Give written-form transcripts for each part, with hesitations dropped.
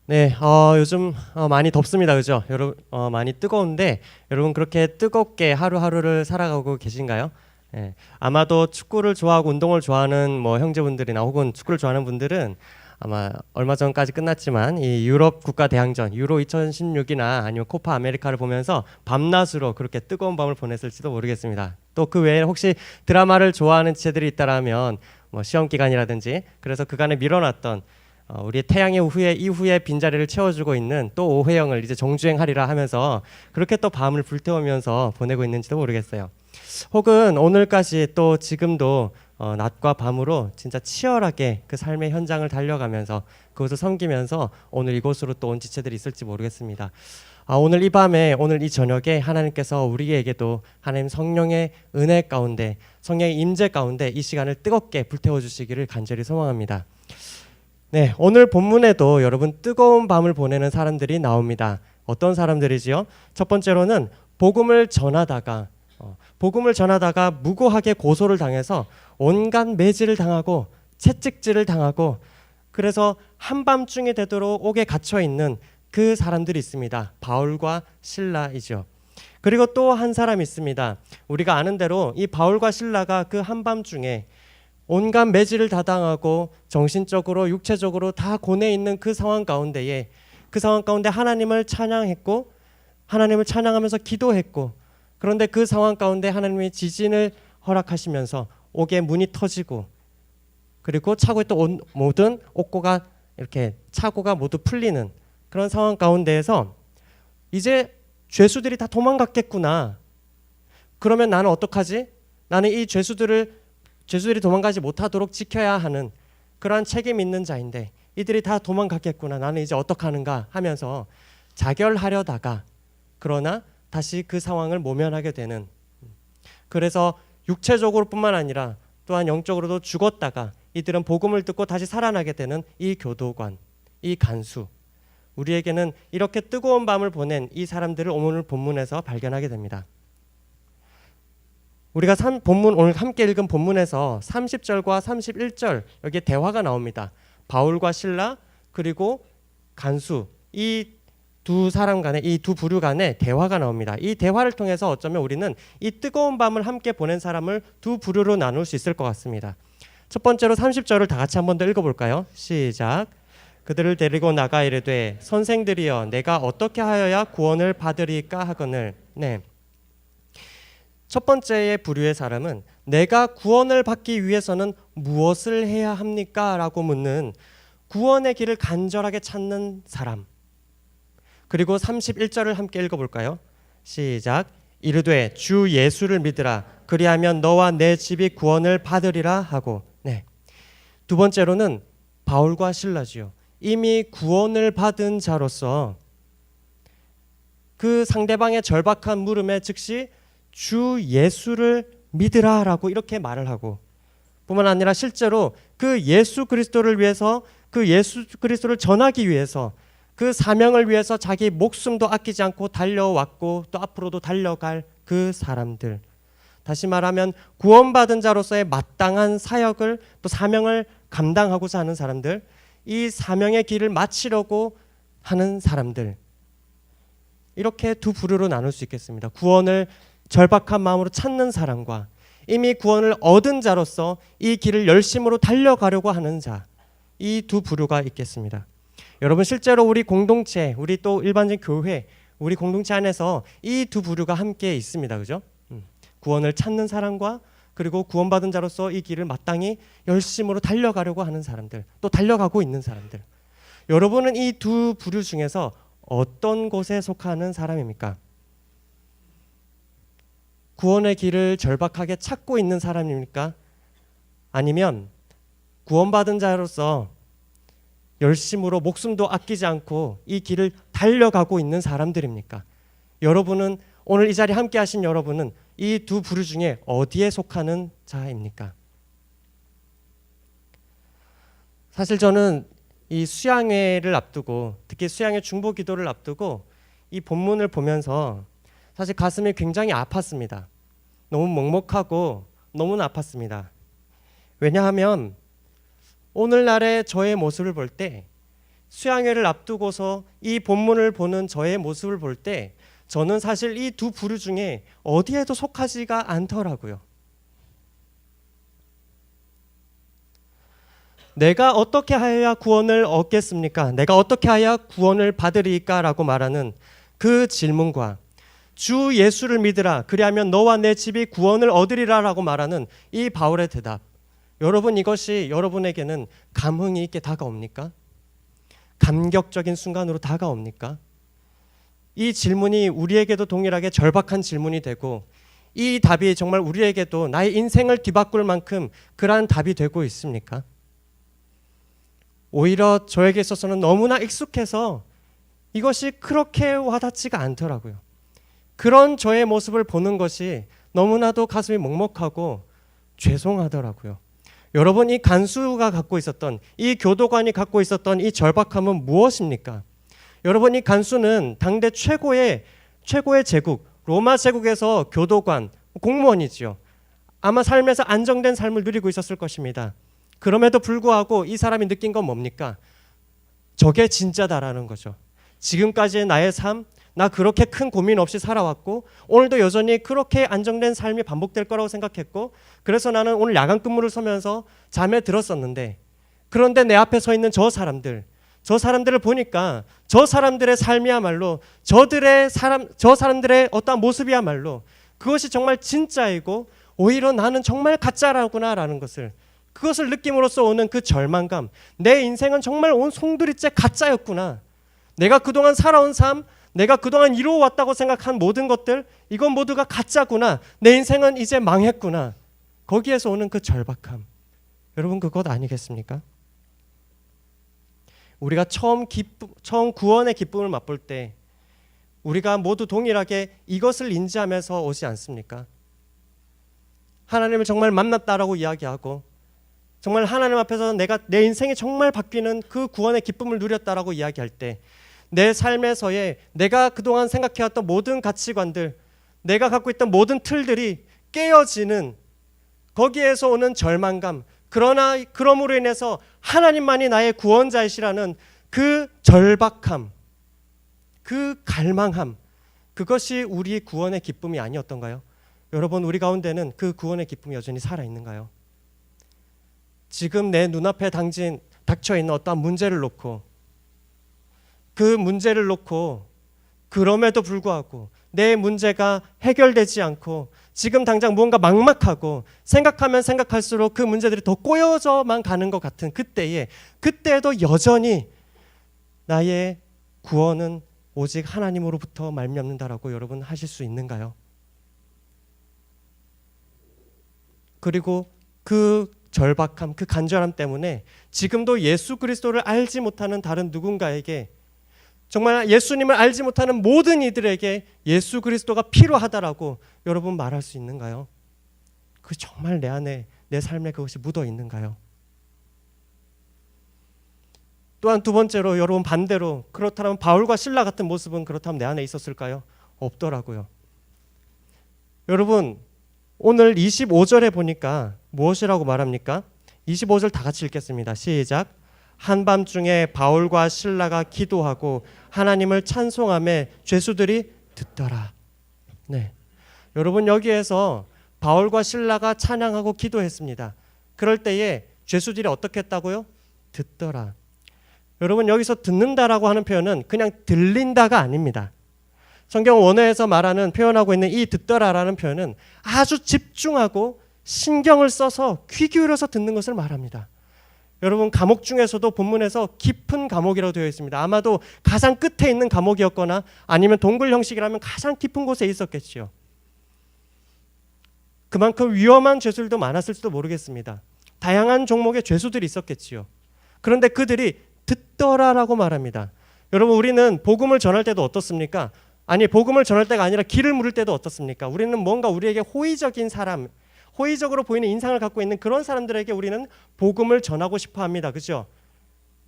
네, 요즘 많이 덥습니다, 그죠? 여러분, 많이 뜨거운데 여러분 그렇게 뜨겁게 하루하루를 살아가고 계신가요? 예, 아마도 축구를 좋아하고 운동을 좋아하는 뭐 형제분들이나 혹은 축구를 좋아하는 분들은 아마 얼마 전까지 끝났지만 이 유럽 국가 대항전 유로 2016이나 아니면 코파 아메리카를 보면서 밤낮으로 그렇게 뜨거운 밤을 보냈을지도 모르겠습니다. 또 그 외에 혹시 드라마를 좋아하는 지체들이 있다라면 뭐 시험 기간이라든지 그래서 그간에 미뤄놨던 우리의 태양의 후에 이후에 빈자리를 채워주고 있는 또 오회영을 이제 정주행하리라 하면서 그렇게 또 밤을 불태우면서 보내고 있는지도 모르겠어요. 혹은 오늘까지 또 지금도 낮과 밤으로 진짜 치열하게 그 삶의 현장을 달려가면서 그것을 섬기면서 오늘 이곳으로 또 온 지체들이 있을지 모르겠습니다. 오늘 이 밤에 오늘 이 저녁에 하나님께서 우리에게도 하나님 성령의 은혜 가운데 성령의 임재 가운데 이 시간을 뜨겁게 불태워 주시기를 간절히 소망합니다. 네, 오늘 본문에도 여러분 뜨거운 밤을 보내는 사람들이 나옵니다. 어떤 사람들이지요? 첫 번째로는 복음을 전하다가 무고하게 고소를 당해서 온갖 매질을 당하고 채찍질을 당하고 그래서 한밤중이 되도록 옥에 갇혀 있는 그 사람들이 있습니다. 바울과 실라이죠. 그리고 또 한 사람이 있습니다. 우리가 아는 대로 이 바울과 실라가 그 한밤중에 온갖 매질을 다 당하고 정신적으로 육체적으로 다 고뇌 있는 그 상황 가운데 하나님을 찬양했고 하나님을 찬양하면서 기도했고 그런데 그 상황 가운데 하나님의 지진을 허락하시면서 옥의 문이 터지고 그리고 차고에 또 모든 옥고가 이렇게 차고가 모두 풀리는 그런 상황 가운데에서 이제 죄수들이 다 도망갔겠구나. 그러면 나는 어떡하지? 나는 이 죄수들이 도망가지 못하도록 지켜야 하는 그러한 책임 있는 자인데 이들이 다 도망갔겠구나. 나는 이제 어떡하는가 하면서 자결하려다가 그러나 다시 그 상황을 모면하게 되는 그래서 육체적으로 뿐만 아니라 또한 영적으로도 죽었다가 이들은 복음을 듣고 다시 살아나게 되는 이 교도관, 이 간수 우리에게는 이렇게 뜨거운 밤을 보낸 이 사람들을 오늘 본문에서 발견하게 됩니다. 우리가 오늘 함께 읽은 본문에서 30절과 31절 여기에 대화가 나옵니다. 바울과 실라 그리고 간수 이 두 사람 간에 이 두 부류 간에 대화가 나옵니다. 이 대화를 통해서 어쩌면 우리는 이 뜨거운 밤을 함께 보낸 사람을 두 부류로 나눌 수 있을 것 같습니다. 첫 번째로 30절을 다 같이 한번 더 읽어볼까요? 시작. 그들을 데리고 나가 이르되 선생들이여 내가 어떻게 하여야 구원을 받으리까 하거늘. 네. 첫 번째의 부류의 사람은 내가 구원을 받기 위해서는 무엇을 해야 합니까? 라고 묻는 구원의 길을 간절하게 찾는 사람. 그리고 31절을 함께 읽어볼까요? 시작. 이르되 주 예수를 믿으라. 그리하면 너와 내 집이 구원을 받으리라 하고. 네. 두 번째로는 바울과 실라지요. 이미 구원을 받은 자로서 그 상대방의 절박한 물음에 즉시 주 예수를 믿으라 라고 이렇게 말을 하고 뿐만 아니라 실제로 그 예수 그리스도를 위해서 그 예수 그리스도를 전하기 위해서 그 사명을 위해서 자기 목숨도 아끼지 않고 달려왔고 또 앞으로도 달려갈 그 사람들 다시 말하면 구원받은 자로서의 마땅한 사역을 또 사명을 감당하고자 하는 사람들 이 사명의 길을 마치려고 하는 사람들 이렇게 두 부류로 나눌 수 있겠습니다. 구원을 절박한 마음으로 찾는 사람과 이미 구원을 얻은 자로서 이 길을 열심으로 달려가려고 하는 자 이 두 부류가 있겠습니다. 여러분 실제로 우리 공동체 우리 또 일반적인 교회 우리 공동체 안에서 이 두 부류가 함께 있습니다. 그죠? 구원을 찾는 사람과 그리고 구원받은 자로서 이 길을 마땅히 열심으로 달려가려고 하는 사람들 또 달려가고 있는 사람들 여러분은 이 두 부류 중에서 어떤 곳에 속하는 사람입니까? 구원의 길을 절박하게 찾고 있는 사람입니까? 아니면 구원받은 자로서 열심으로 목숨도 아끼지 않고 이 길을 달려가고 있는 사람들입니까? 여러분은 오늘 이 자리에 함께 하신 여러분은 이 두 부류 중에 어디에 속하는 자입니까? 사실 저는 이 수양회를 앞두고 특히 수양회 중보 기도를 앞두고 이 본문을 보면서 사실 가슴이 굉장히 아팠습니다. 너무 먹먹하고 너무나 아팠습니다. 왜냐하면 오늘날의 저의 모습을 볼 때 수양회를 앞두고서 이 본문을 보는 저의 모습을 볼 때 저는 사실 이 두 부류 중에 어디에도 속하지가 않더라고요. 내가 어떻게 하여야 구원을 얻겠습니까? 내가 어떻게 하여야 구원을 받으리까? 라고 말하는 그 질문과 주 예수를 믿으라 그리하면 너와 내 집이 구원을 얻으리라 라고 말하는 이 바울의 대답, 여러분 이것이 여러분에게는 감흥이 있게 다가옵니까? 감격적인 순간으로 다가옵니까? 이 질문이 우리에게도 동일하게 절박한 질문이 되고 이 답이 정말 우리에게도 나의 인생을 뒤바꿀 만큼 그러한 답이 되고 있습니까? 오히려 저에게 있어서는 너무나 익숙해서 이것이 그렇게 와닿지가 않더라고요. 그런 저의 모습을 보는 것이 너무나도 가슴이 먹먹하고 죄송하더라고요. 여러분, 이 간수가 갖고 있었던, 이 교도관이 갖고 있었던 이 절박함은 무엇입니까? 여러분, 이 간수는 당대 최고의 제국, 로마 제국에서 교도관, 공무원이지요. 아마 삶에서 안정된 삶을 누리고 있었을 것입니다. 그럼에도 불구하고 이 사람이 느낀 건 뭡니까? 저게 진짜다라는 거죠. 지금까지의 나의 삶, 나 그렇게 큰 고민 없이 살아왔고 오늘도 여전히 그렇게 안정된 삶이 반복될 거라고 생각했고 그래서 나는 오늘 야간 근무를 서면서 잠에 들었었는데 그런데 내 앞에 서 있는 저 사람들을 보니까 저 사람들의 삶이야말로 저 사람들의 어떠한 모습이야말로 그것이 정말 진짜이고 오히려 나는 정말 가짜라구나라는 것을 그것을 느낌으로써 오는 그 절망감, 내 인생은 정말 온 송두리째 가짜였구나. 내가 그동안 살아온 삶, 내가 그동안 이루어왔다고 생각한 모든 것들, 이건 모두가 가짜구나. 내 인생은 이제 망했구나. 거기에서 오는 그 절박함. 여러분 그것 아니겠습니까? 우리가 처음 구원의 기쁨을 맛볼 때 우리가 모두 동일하게 이것을 인지하면서 오지 않습니까? 하나님을 정말 만났다라고 이야기하고 정말 하나님 앞에서 내 인생이 정말 바뀌는 그 구원의 기쁨을 누렸다라고 이야기할 때 내 삶에서의 내가 그동안 생각해왔던 모든 가치관들, 내가 갖고 있던 모든 틀들이 깨어지는 거기에서 오는 절망감, 그러나 그럼으로 인해서 하나님만이 나의 구원자이시라는 그 절박함, 그 갈망함, 그것이 우리 구원의 기쁨이 아니었던가요? 여러분 우리 가운데는 그 구원의 기쁨이 여전히 살아있는가요? 지금 내 눈앞에 닥쳐있는 어떠한 문제를 놓고 그 문제를 놓고 그럼에도 불구하고 내 문제가 해결되지 않고 지금 당장 무언가 막막하고 생각하면 생각할수록 그 문제들이 더 꼬여져만 가는 것 같은 그때에도 여전히 나의 구원은 오직 하나님으로부터 말미암는다라고 여러분 하실 수 있는가요? 그리고 그 절박함, 그 간절함 때문에 지금도 예수 그리스도를 알지 못하는 다른 누군가에게 정말 예수님을 알지 못하는 모든 이들에게 예수 그리스도가 필요하다라고 여러분 말할 수 있는가요? 그 정말 내 안에 내 삶에 그것이 묻어 있는가요? 또한 두 번째로 여러분 반대로 그렇다면 바울과 실라 같은 모습은 그렇다면 내 안에 있었을까요? 없더라고요. 여러분 오늘 25절에 보니까 무엇이라고 말합니까? 25절 다 같이 읽겠습니다. 시작. 한밤중에 바울과 실라가 기도하고 하나님을 찬송하며 죄수들이 듣더라. 네, 여러분 여기에서 바울과 실라가 찬양하고 기도했습니다. 그럴 때에 죄수들이 어떻게 했다고요? 듣더라. 여러분 여기서 듣는다라고 하는 표현은 그냥 들린다가 아닙니다. 성경 원어에서 표현하고 있는 이 듣더라라는 표현은 아주 집중하고 신경을 써서 귀 기울여서 듣는 것을 말합니다. 여러분 감옥 중에서도 본문에서 깊은 감옥이라고 되어 있습니다. 아마도 가장 끝에 있는 감옥이었거나 아니면 동굴 형식이라면 가장 깊은 곳에 있었겠지요. 그만큼 위험한 죄수들도 많았을지도 모르겠습니다. 다양한 종목의 죄수들이 있었겠지요. 그런데 그들이 듣더라라고 말합니다. 여러분 우리는 복음을 전할 때도 어떻습니까? 아니 복음을 전할 때가 아니라 길을 물을 때도 어떻습니까? 우리는 뭔가 우리에게 호의적인 사람, 호의적으로 보이는 인상을 갖고 있는 그런 사람들에게 우리는 복음을 전하고 싶어 합니다. 그죠?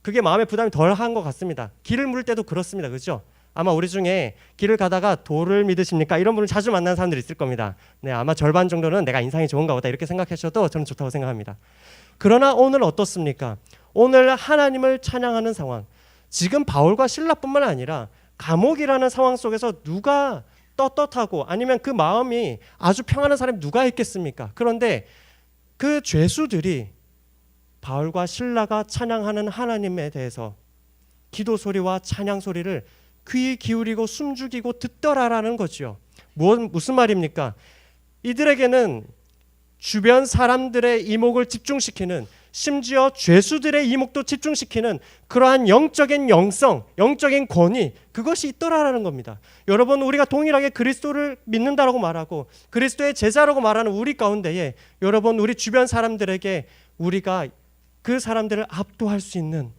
그게 마음의 부담이 덜한 것 같습니다. 길을 물을 때도 그렇습니다. 그죠? 아마 우리 중에 길을 가다가 도를 믿으십니까? 이런 분을 자주 만나는 사람들이 있을 겁니다. 네, 아마 절반 정도는 내가 인상이 좋은가 보다 이렇게 생각하셔도 저는 좋다고 생각합니다. 그러나 오늘 어떻습니까? 오늘 하나님을 찬양하는 상황, 지금 바울과 실라뿐만 아니라 감옥이라는 상황 속에서 누가 떳떳하고 아니면 그 마음이 아주 평안한 사람이 누가 있겠습니까? 그런데 그 죄수들이 바울과 실라가 찬양하는 하나님에 대해서 기도 소리와 찬양 소리를 귀 기울이고 숨죽이고 듣더라라는 거지요. 무슨 말입니까? 이들에게는 주변 사람들의 이목을 집중시키는, 심지어 죄수들의 이목도 집중시키는 그러한 영적인 영성, 영적인 권위, 그것이 있더라라는 겁니다. 여러분, 우리가 동일하게 그리스도를 믿는다라고 말하고 그리스도의 제자라고 말하는 우리 가운데에 여러분, 우리 주변 사람들에게 우리가 그 사람들을 압도할 수 있는,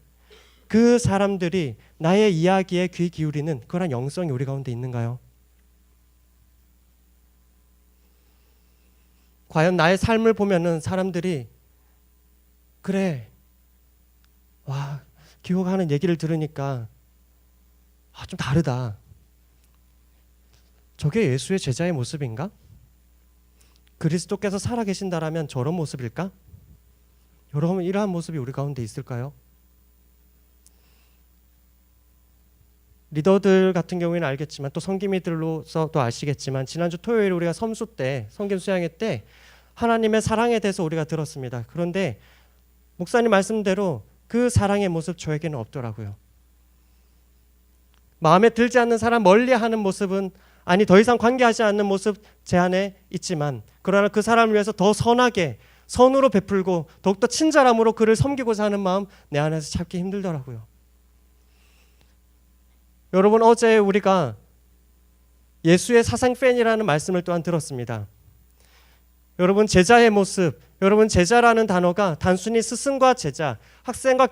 그 사람들이 나의 이야기에 귀 기울이는 그런 영성이 우리 가운데 있는가요? 과연 나의 삶을 보면은 사람들이 그래, 와, 기호가 하는 얘기를 들으니까 좀 다르다. 저게 예수의 제자의 모습인가? 그리스도께서 살아계신다라면 저런 모습일까? 여러분, 이러한 모습이 우리 가운데 있을까요? 리더들 같은 경우에는 알겠지만 또 성김이들로서도 아시겠지만 지난주 토요일 우리가 섬수 때, 성김 수양회 때 하나님의 사랑에 대해서 우리가 들었습니다. 그런데 목사님 말씀대로 그 사랑의 모습 저에게는 없더라고요. 마음에 들지 않는 사람 멀리하는 모습은, 아니 더 이상 관계하지 않는 모습 제 안에 있지만, 그러나 그 사람을 위해서 더 선하게 선으로 베풀고 더욱더 친절함으로 그를 섬기고자 하는 마음 내 안에서 찾기 힘들더라고요. 여러분, 어제 우리가 예수의 사상 팬이라는 말씀을 또한 들었습니다. 여러분, 제자의 모습, 여러분, 제자라는 단어가 단순히 스승과 제자, 학생과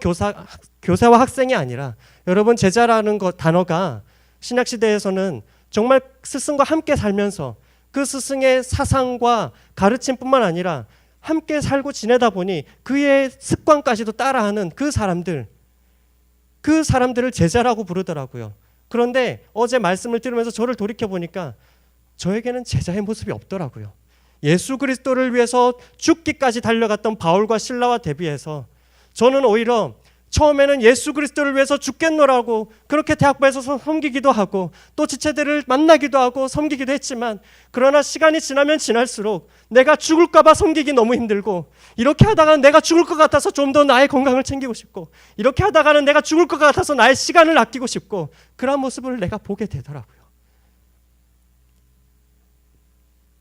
교사와 학생이 아니라, 여러분, 제자라는 단어가 신약시대에서는 정말 스승과 함께 살면서 그 스승의 사상과 가르침뿐만 아니라 함께 살고 지내다 보니 그의 습관까지도 따라하는 그 사람들을 제자라고 부르더라고요. 그런데 어제 말씀을 들으면서 저를 돌이켜보니까 저에게는 제자의 모습이 없더라고요. 예수 그리스도를 위해서 죽기까지 달려갔던 바울과 실라와 대비해서 저는 오히려 처음에는 예수 그리스도를 위해서 죽겠노라고 그렇게 대학부에서 섬기기도 하고 또 지체들을 만나기도 하고 섬기기도 했지만, 그러나 시간이 지나면 지날수록 내가 죽을까 봐 섬기기 너무 힘들고, 이렇게 하다가는 내가 죽을 것 같아서 좀 더 나의 건강을 챙기고 싶고, 이렇게 하다가는 내가 죽을 것 같아서 나의 시간을 아끼고 싶고, 그런 모습을 내가 보게 되더라고요.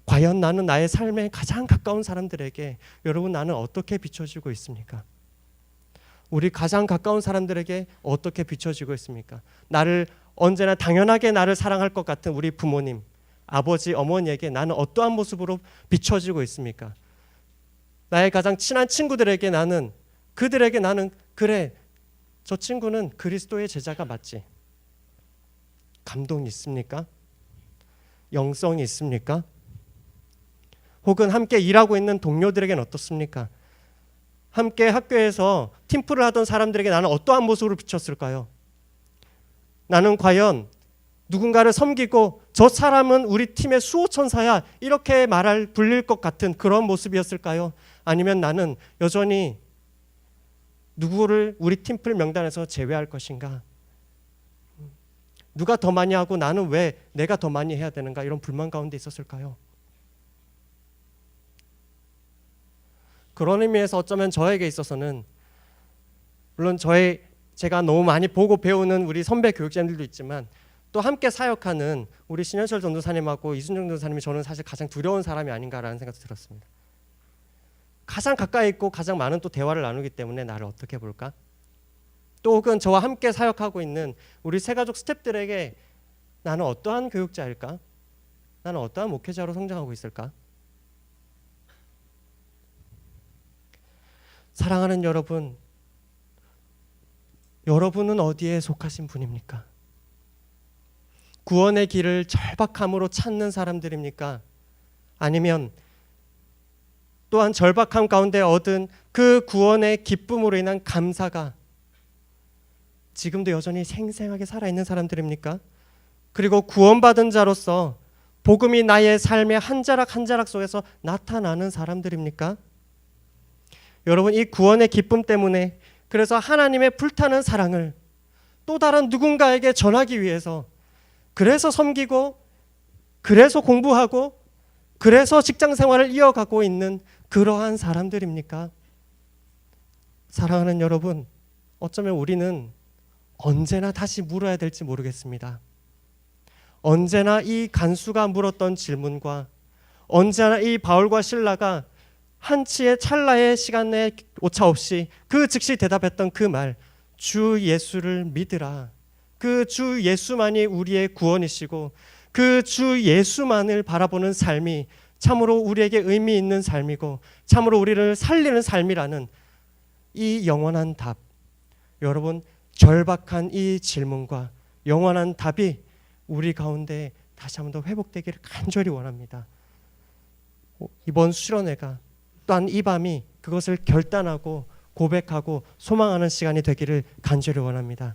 과연 나는 나의 삶에 가장 가까운 사람들에게, 여러분, 나는 어떻게 비춰지고 있습니까? 우리 가장 가까운 사람들에게 어떻게 비춰지고 있습니까? 나를 언제나 당연하게 나를 사랑할 것 같은 우리 부모님, 아버지, 어머니에게 나는 어떠한 모습으로 비춰지고 있습니까? 나의 가장 친한 친구들에게 그들에게 나는 그래, 저 친구는 그리스도의 제자가 맞지. 감동이 있습니까? 영성이 있습니까? 혹은 함께 일하고 있는 동료들에게는 어떻습니까? 함께 학교에서 팀플을 하던 사람들에게 나는 어떠한 모습으로 비쳤을까요? 나는 과연 누군가를 섬기고 저 사람은 우리 팀의 수호천사야, 이렇게 불릴 것 같은 그런 모습이었을까요? 아니면 나는 여전히 누구를 우리 팀플 명단에서 제외할 것인가? 누가 더 많이 하고 나는 왜 내가 더 많이 해야 되는가? 이런 불만 가운데 있었을까요? 그런 의미에서 어쩌면 저에게 있어서는, 물론 제가 너무 많이 보고 배우는 우리 선배 교육자님들도 있지만 또 함께 사역하는 우리 신현철 전도사님하고 이순정 전도사님이 저는 사실 가장 두려운 사람이 아닌가라는 생각도 들었습니다. 가장 가까이 있고 가장 많은 또 대화를 나누기 때문에 나를 어떻게 볼까? 또 혹은 저와 함께 사역하고 있는 우리 새가족 스태프들에게 나는 어떠한 교육자일까? 나는 어떠한 목회자로 성장하고 있을까? 사랑하는 여러분, 여러분은 어디에 속하신 분입니까? 구원의 길을 절박함으로 찾는 사람들입니까? 아니면 또한 절박함 가운데 얻은 그 구원의 기쁨으로 인한 감사가 지금도 여전히 생생하게 살아있는 사람들입니까? 그리고 구원받은 자로서 복음이 나의 삶의 한 자락 한 자락 속에서 나타나는 사람들입니까? 여러분, 이 구원의 기쁨 때문에, 그래서 하나님의 불타는 사랑을 또 다른 누군가에게 전하기 위해서, 그래서 섬기고, 그래서 공부하고, 그래서 직장 생활을 이어가고 있는 그러한 사람들입니까? 사랑하는 여러분, 어쩌면 우리는 언제나 다시 물어야 될지 모르겠습니다. 언제나 이 간수가 물었던 질문과 언제나 이 바울과 실라가 한치의 찰나의 시간에 오차 없이 그 즉시 대답했던 그 말, 주 예수를 믿으라. 그 주 예수만이 우리의 구원이시고 그 주 예수만을 바라보는 삶이 참으로 우리에게 의미 있는 삶이고 참으로 우리를 살리는 삶이라는 이 영원한 답, 여러분, 절박한 이 질문과 영원한 답이 우리 가운데 다시 한번 더 회복되기를 간절히 원합니다. 이번 수련회가 또한 이 밤이 그것을 결단하고 고백하고 소망하는 시간이 되기를 간절히 원합니다.